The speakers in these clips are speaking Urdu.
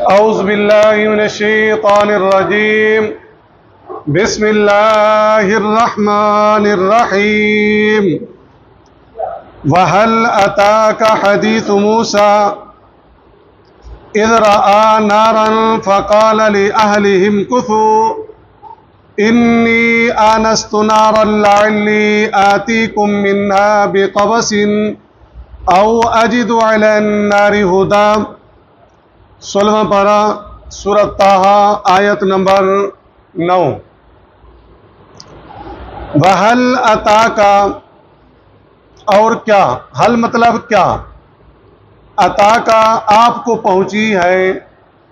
اعوذ باللہ من الشیطان الرجیم بسم اللہ الرحمن الرحیم وَهَلْ أَتَاكَ حَدِيثُ مُوسَىٰ إِذْ رَأَىٰ نَارًا فَقَالَ لِأَهْلِهِ امْكُثُوا إِنِّي آنَسْتُ نَارًا لَعَلِّي آتِيكُم مِّنْهَا بِقَبَسٍ أَوْ أَجِدُ عَلَى النَّارِ هُدًى۔ 16واں پارہ سورۃ طٰہٰ آیت نمبر 9۔ وَهَلْ أَتَاكَ، اور کیا، حل مطلب کیا، عطا کا آپ کو پہنچی ہے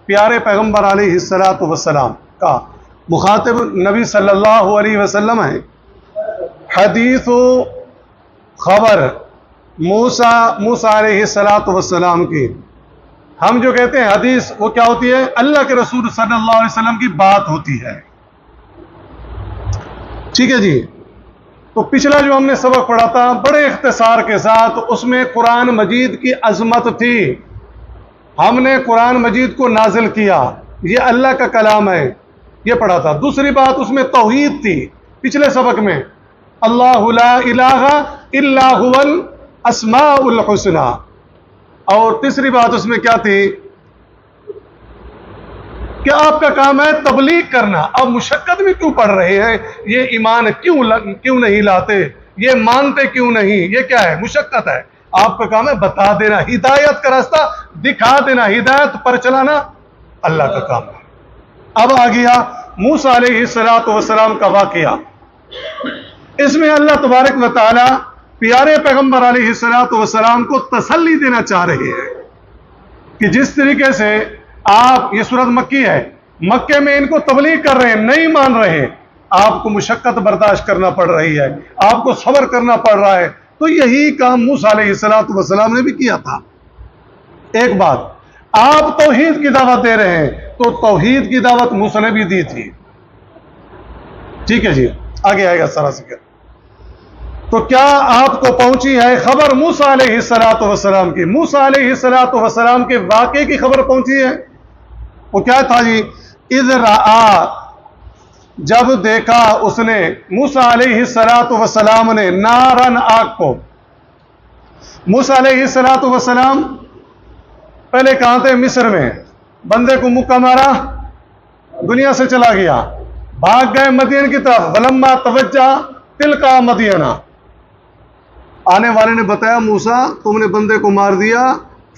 پیارے پیغمبر علیہ السلام کا، مخاطب نبی صلی اللہ علیہ وسلم ہے، حدیث و خبر موسیٰ علیہ السلام کی۔ ہم جو کہتے ہیں حدیث، وہ کیا ہوتی ہے؟ اللہ کے رسول صلی اللہ علیہ وسلم کی بات ہوتی ہے، ٹھیک ہے جی۔ تو پچھلا جو ہم نے سبق پڑھا تھا بڑے اختصار کے ساتھ، اس میں قرآن مجید کی عظمت تھی، ہم نے قرآن مجید کو نازل کیا، یہ اللہ کا کلام ہے، یہ پڑھا تھا۔ دوسری بات اس میں توحید تھی پچھلے سبق میں، اللہ لا الہ الا هو الاسماء الحسنی۔ اور تیسری بات اس میں کیا تھی کہ آپ کا کام ہے تبلیغ کرنا، آپ مشقت میں کیوں پڑھ رہے ہیں، یہ ایمان کیوں نہیں لاتے، یہ مانتے کیوں نہیں، یہ کیا ہے؟ مشقت ہے۔ آپ کا کام ہے بتا دینا، ہدایت کا راستہ دکھا دینا، ہدایت پر چلانا اللہ کا کام ہے۔ اب آ گیا موسیٰ علیہ السلام کا واقعہ، اس میں اللہ تبارک و تعالی پیارے پیغمبر علیہ السلام کو تسلی دینا چاہ رہے ہیں کہ جس طریقے سے آپ، یہ سورت مکی ہے، مکے میں ان کو تبلیغ کر رہے ہیں، نہیں مان رہے، آپ کو مشقت برداشت کرنا پڑ رہی ہے، آپ کو صبر کرنا پڑ رہا ہے، تو یہی کام موسیٰ علیہ السلام نے بھی کیا تھا۔ ایک بات، آپ توحید کی دعوت دے رہے ہیں تو توحید کی دعوت موسیٰ نے بھی دی تھی، ٹھیک ہے جی۔ آگے آئے گا سارا ذکر۔ تو کیا آپ کو پہنچی ہے خبر موسیٰ علیہ السلام کی؟ موسیٰ علیہ السلام کے واقعے کی خبر پہنچی ہے؟ وہ کیا تھا جی؟ اذ رآ، جب دیکھا اس نے، موسیٰ علیہ السلام نے، نارن، آگ کو۔ موسیٰ علیہ السلام پہلے کہاں تھے؟ مصر میں، بندے کو مکہ مارا، دنیا سے چلا گیا، بھاگ گئے مدین کی طرف، ولما توجہ تلقا مدینہ، آنے والے نے بتایا موسیٰ تم نے بندے کو مار دیا،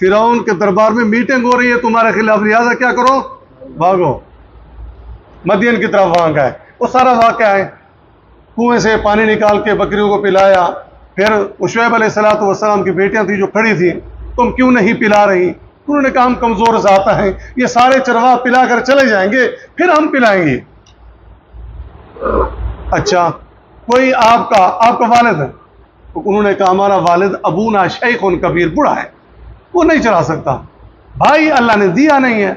فرعون کے دربار میں میٹنگ ہو رہی ہے تمہارے خلاف، لہٰذا کیا کرو؟ بھاگو، مدین کی طرف بھاگ گئے۔ وہ سارا واقعہ ہے، کنویں سے پانی نکال کے بکریوں کو پلایا، پھر شعیب علیہ السلام کی بیٹیاں تھیں جو کھڑی تھیں، تم کیوں نہیں پلا رہی؟ انہوں نے کہا ہم کمزور ذات ہیں، یہ سارے چرواہ پلا کر چلے جائیں گے پھر ہم پلائیں گے۔ اچھا، کوئی آپ کا والد ہے؟ انہوں نے کہا ہمارا والد ابونا شیخ کبیر، بوڑھا ہے، وہ نہیں چلا سکتا، بھائی اللہ نے دیا نہیں ہے،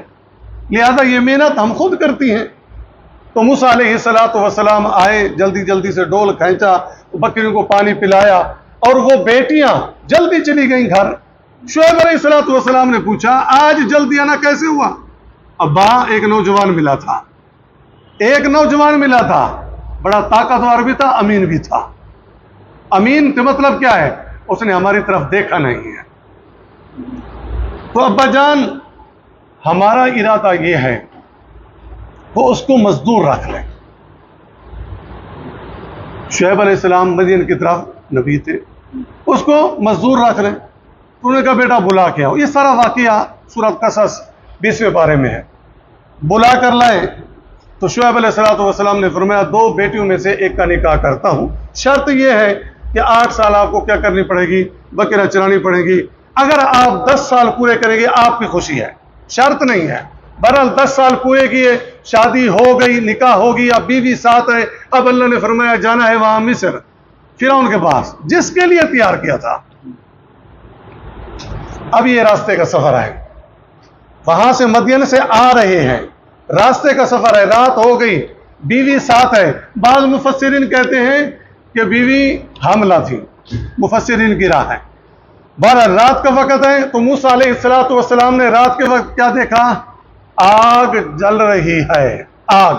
لہذا یہ محنت ہم خود کرتی ہیں۔ تو موسیٰ علیہ السلام آئے، جلدی جلدی سے ڈول کھینچا، بکریوں کو پانی پلایا، اور وہ بیٹیاں جلدی چلی گئیں گھر۔ شعیب علیہ السلام نے پوچھا آج جلدی آنا کیسے ہوا؟ ابا، ایک نوجوان ملا تھا، بڑا طاقتور بھی تھا، امین بھی تھا۔ امین کا مطلب کیا ہے؟ اس نے ہماری طرف دیکھا نہیں ہے۔ تو ابا جان، ہمارا ارادہ یہ ہے وہ اس کو مزدور رکھ لیں۔ شعیب علیہ السلام مدین کی طرف نبی تھے، اس کو مزدور رکھ لیں۔ انہوں نے کہا بیٹا بلا کے آؤ۔ یہ سارا واقعہ سورۃ قصص 20ویں پارے میں ہے۔ بلا کر لائے تو شعیب علیہ السلام نے فرمایا 2 بیٹیوں میں سے ایک کا نکاح کرتا ہوں، شرط یہ ہے کہ 8 سال آپ کو کیا کرنی پڑے گی؟ بکریاں چرانی پڑے گی۔ اگر آپ 10 سال پورے کریں گے آپ کی خوشی ہے، شرط نہیں ہے۔ بہرحال 10 سال پورے کیے، شادی ہو گئی، نکاح ہو گئی، اب بیوی ساتھ ہے۔ اب اللہ نے فرمایا جانا ہے وہاں مصر، فرعون کے پاس، جس کے لیے تیار کیا تھا۔ اب یہ راستے کا سفر ہے، وہاں سے مدین سے آ رہے ہیں، راستے کا سفر ہے، رات ہو گئی، بیوی ساتھ ہے۔ بعض مفسرین کہتے ہیں کہ بیوی حاملہ تھی، مفسرین کی راہ ہے۔ بارہ رات کا وقت ہے تو موسیٰ علیہ السلام نے رات کے وقت کیا دیکھا؟ آگ جل رہی ہے، آگ،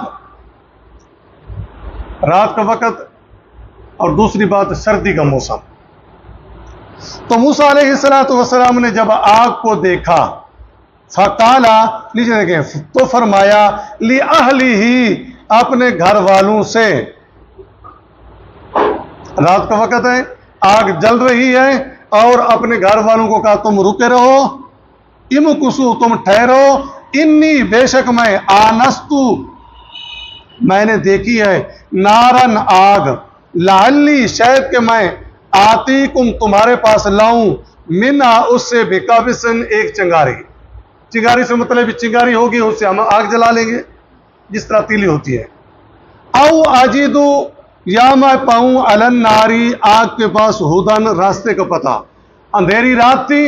رات کا وقت، اور دوسری بات سردی کا موسم۔ تو موسیٰ علیہ السلام نے جب آگ کو دیکھا، فقالا، نیچے دیکھیں، تو فرمایا، لِأَهْلِهِ، اپنے گھر والوں سے، رات کا وقت ہے، آگ جل رہی ہے، اور اپنے گھر والوں کو کہا تم رکے رہو، امکسو، تم ٹھہرو، انی، بے شک میں، آنستو، میں نے دیکھی ہے، نارن، آگ، لعلی، شاید کہ میں، آتیکم، تمہارے پاس لاؤں، منہا، اس سے، بقبسن، ایک چنگاری، چنگاری سے مطلب چنگاری ہوگی اس سے ہم آگ جلا لیں گے، جس طرح تیلی ہوتی ہے، او اجدو، یا میں پاؤں، علی الناری، آگ کے پاس، ہدن، راستے کا پتہ، اندھیری رات تھی،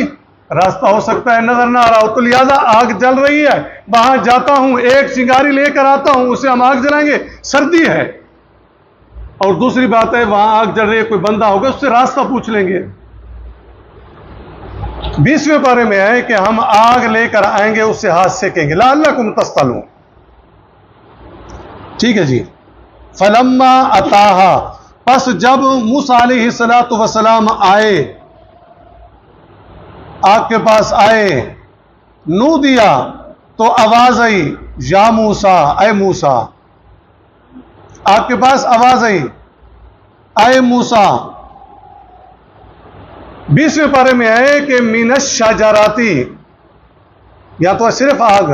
راستہ ہو سکتا ہے نظر نہ آ رہا ہو، تو لہذا آگ جل رہی ہے، وہاں جاتا ہوں، ایک چنگاری لے کر آتا ہوں، اسے ہم آگ جلائیں گے، سردی ہے، اور دوسری بات ہے وہاں آگ جل رہی ہے، کوئی بندہ ہوگا اس سے راستہ پوچھ لیں گے۔ 20ویں پارے میں ہے کہ ہم آگ لے کر آئیں گے، اس سے ہاتھ سیکیں گے، لعلکم تصطلون، ٹھیک ہے جی۔ فلما اتاہا، پس جب موسیٰ علیہ السلام آئے، آگ کے پاس آئے، نو دیا، تو آواز آئی، یا موسیٰ، اے موسیٰ، آگ کے پاس آواز آئی، اے موسیٰ۔ 20ویں پارے میں ہے کہ من الشجراتی، یا تو صرف آگ،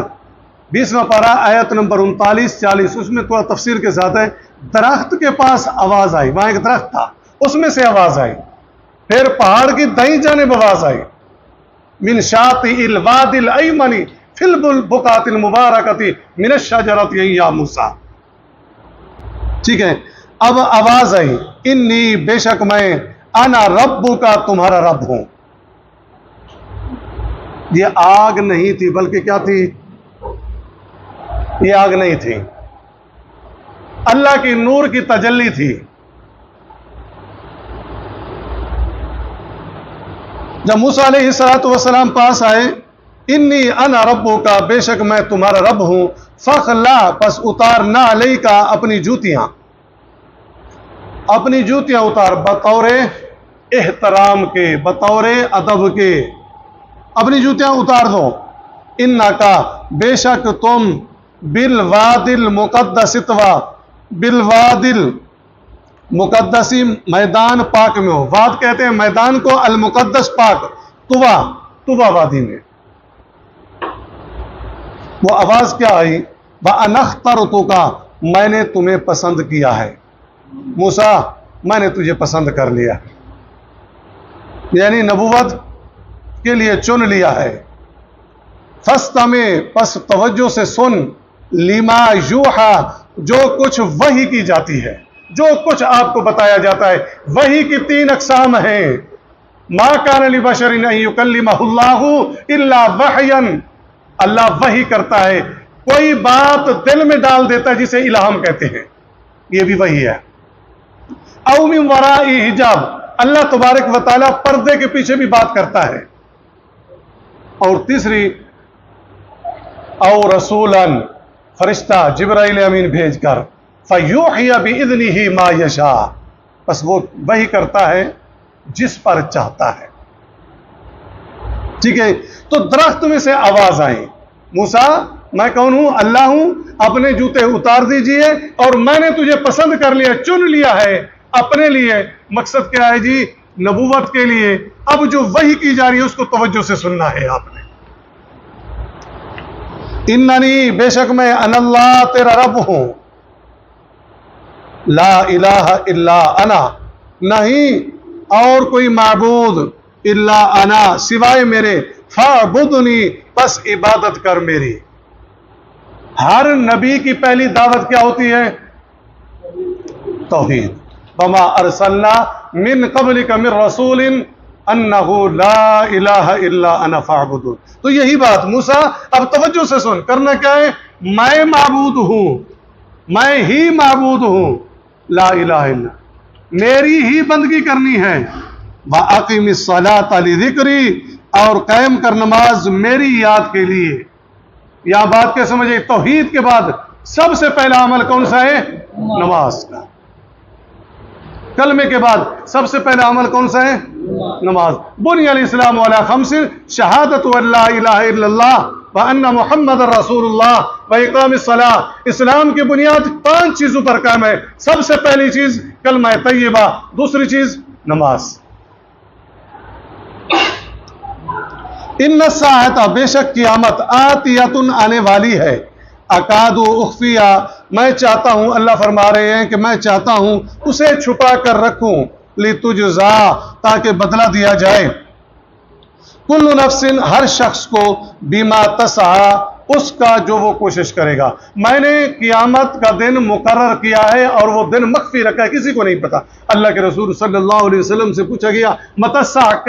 20واں پارہ آیت نمبر 39-40، اس میں تھوڑا تفسیر کے ساتھ ہے، درخت کے پاس آواز آئی، وہاں ایک درخت تھا، اس میں سے آواز آئی، پھر پہاڑ کی دائیں جانب آواز آئی، من شاطئ الوادی الایمن فی البقعۃ المبارکۃ من الشجرۃ یا موسیٰ، ٹھیک ہے۔ اب آواز آئی، انی، بے شک میں، انا ربک، تمہارا رب ہوں۔ یہ آگ نہیں تھی، بلکہ کیا تھی؟ یہ آگ نہیں تھی، اللہ کی نور کی تجلی تھی۔ جب موسیٰ علیہ السلام پاس آئے، انی انا ربک، بے شک میں تمہارا رب ہوں، فخلا، پس اتار، نہ علیک، اپنی جوتیاں، اپنی جوتیاں اتار، بطور احترام کے، بطور ادب کے، اپنی جوتیاں اتار دو، انکا، بے شک تم، بالوادی المقدس طوی، بالوادی المقدسی، میدان پاک میں ہو، واد کہتے ہیں میدان کو، المقدس پاک، طوی وادی میں۔ وہ آواز کیا آئی؟ وَأَنَا اخْتَرْتُكَ، میں نے تمہیں پسند کیا ہے، موسیٰ، میں نے تجھے پسند کر لیا، یعنی نبوت کے لیے چن لیا ہے۔ فَاسْتَمِعْ، پس توجہ سے سن، لِمَا یوحیٰ، جو کچھ وحی کی جاتی ہے، جو کچھ آپ کو بتایا جاتا ہے۔ وحی کی 3 اقسام ہیں، مَا كَانَ لِبَشَرٍ أَن يُكَلِّمَهُ اللَّهُ إِلَّا وَحْيًا، اللہ وحی کرتا ہے، کوئی بات دل میں ڈال دیتا ہے جسے الہام کہتے ہیں، یہ بھی وحی ہے۔ او من وراء حجاب، اللہ تبارک و تعالیٰ پردے کے پیچھے بھی بات کرتا ہے۔ اور تیسری، او رسولاً، فرشتہ جبرائیل امین بھیج کر، فیوحی باذنہ ما یشاء، بس وہ وحی کرتا ہے جس پر چاہتا ہے، ٹھیک ہے۔ تو درخت میں سے آواز آئی، موسیٰ، میں کون ہوں؟ اللہ ہوں، اپنے جوتے اتار دیجئے، اور میں نے تجھے پسند کر لیا، چن لیا ہے اپنے لیے۔ مقصد کیا ہے جی؟ نبوت کے لیے۔ اب جو وحی کی جا رہی ہے اس کو توجہ سے سننا ہے آپ نے۔ اننی، بے شک میں، انا اللہ، تیرا رب ہوں، لا الہ الا انا، نہیں اور کوئی معبود، الا انا، سوائے میرے، فاعبدنی، پس عبادت کر میری۔ ہر نبی کی پہلی دعوت کیا ہوتی ہے؟ توحید۔ وما ارسلنا من قبلک من رسول انہ لا الہ الا انا فاعبدون۔ تو یہی بات موسیٰ، اب توجہ سے سن، کرنا کیا ہے؟ میں معبود ہوں، میں ہی معبود ہوں، لا الہ الا، میری ہی بندگی کرنی ہے، وَأَقِمِ الصَّلَاةَ لِذِكْرِي، اور قائم کر نماز میری یاد کے لیے۔ یہ بات کیا سمجھے؟ توحید کے بعد سب سے پہلا عمل کون سا ہے؟ نماز کا۔ کلمے کے بعد سب سے پہلا عمل کون سا ہے؟ نماز۔ بنی الاسلام علی خمس، شہادت ان لا الہ الا اللہ وان محمد رسول اللہ واقام الصلاۃ۔ اسلام کی بنیاد 5 چیزوں پر قائم ہے۔ سب سے پہلی چیز کلمہ طیبہ، دوسری چیز نماز۔ ان الساعۃ، بے شک قیامت، آتیۃ، آنے والی ہے، اکاد اخفیہ، میں چاہتا ہوں، اللہ فرما رہے ہیں کہ میں چاہتا ہوں اسے چھپا کر رکھوں، لتجزا، تاکہ بدلہ دیا جائے، کل نفس، ہر شخص کو، بما تسعی، اس کا جو وہ کوشش کرے گا۔ میں نے قیامت کا دن مقرر کیا ہے اور وہ دن مخفی رکھا ہے، کسی کو نہیں پتا۔ اللہ کے رسول صلی اللہ علیہ وسلم سے پوچھا گیا متی الساعۃ،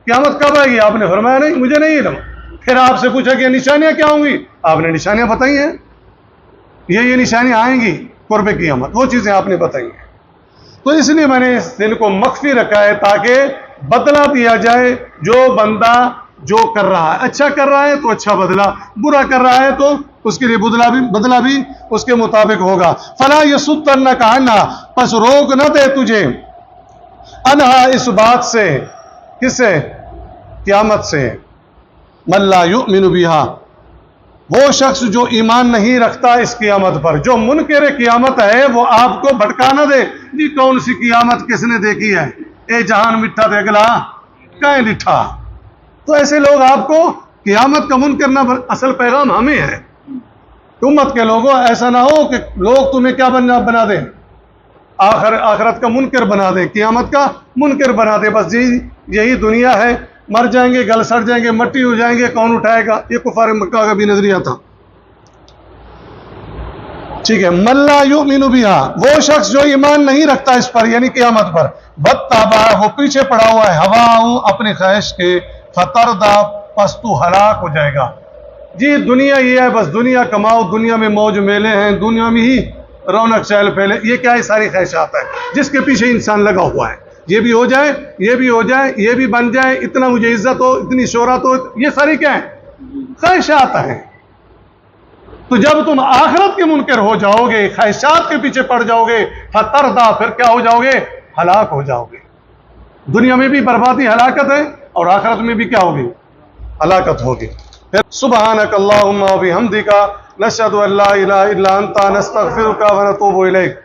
قیامت کب آئے گی؟ آپ نے فرمایا نہیں، مجھے نہیں علم۔ پھر آپ سے پوچھا کہ نشانیاں کیا ہوں گی؟ آپ نے نشانیاں بتائی ہیں، یہ نشانیاں آئیں گی قرب قیامت، وہ چیزیں آپ نے بتائی ہیں۔ تو اس لیے میں نے اس دن کو مخفی رکھا ہے تاکہ بدلہ دیا جائے، جو بندہ جو کر رہا ہے، اچھا کر رہا ہے تو اچھا بدلہ، برا کر رہا ہے تو اس کے لیے بدلہ بھی اس کے مطابق ہوگا۔ فلا یصدنک عنہا، پس روک نہ دے تجھے، عنہا، اس بات سے، کس سے؟ قیامت سے، من لا یؤمن بہا، وہ شخص جو ایمان نہیں رکھتا اس قیامت پر، جو منکر قیامت ہے، وہ آپ کو بھٹکا نہ دے جی کون سی قیامت کس نے دیکھی ہے، اے جہان مٹھا تے اگلا کہیں لٹھا۔ تو ایسے لوگ آپ کو قیامت کا منکر نہ، اصل پیغام ہمیں ہے، امت کے لوگوں، ایسا نہ ہو کہ لوگ تمہیں کیا بنا دیں، آخرت کا منکر بنا دیں، قیامت کا منکر بنا دیں، بس یہی دنیا ہے، مر جائیں گے، گل سڑ جائیں گے، مٹی ہو جائیں گے، کون اٹھائے گا؟ یہ کفار مکہ کا بھی نظریہ تھا۔ ٹھیک ہے، من لا یؤمن بہا، وہ شخص جو ایمان نہیں رکھتا اس پر، یعنی قیامت پر، واتبع، وہ پیچھے پڑا ہوا ہے، ہواؤں، اپنی خواہش کے، فتردہ، پس تو ہلاک ہو جائے گا۔ جی دنیا یہ ہے، بس دنیا کماؤ، دنیا میں موج میلے ہیں، دنیا میں ہی رونق چہل پہلے، یہ کیا ہے؟ ساری خواہشات ہے جس کے پیچھے انسان لگا ہوا ہے، یہ بھی ہو جائے، یہ بھی ہو جائے، یہ بھی بن جائے، اتنا مجھے عزت ہو، اتنی شہرت ہو، یہ ساری کیا ہے؟ خواہشات ہیں۔ تو جب تم آخرت کے منکر ہو جاؤ گے، خواہشات کے پیچھے پڑ جاؤ گے، فتردہ، پھر کیا ہو جاؤ گے؟ ہلاک ہو جاؤ گے۔ دنیا میں بھی بربادی، ہلاکت ہے، اور آخرت میں بھی کیا ہوگی؟ ہلاکت ہوگی۔ پھر سبحانک اللہم و بحمدک، نشہد ان لا الہ الا انت، نستغفرک و نتوب الیک۔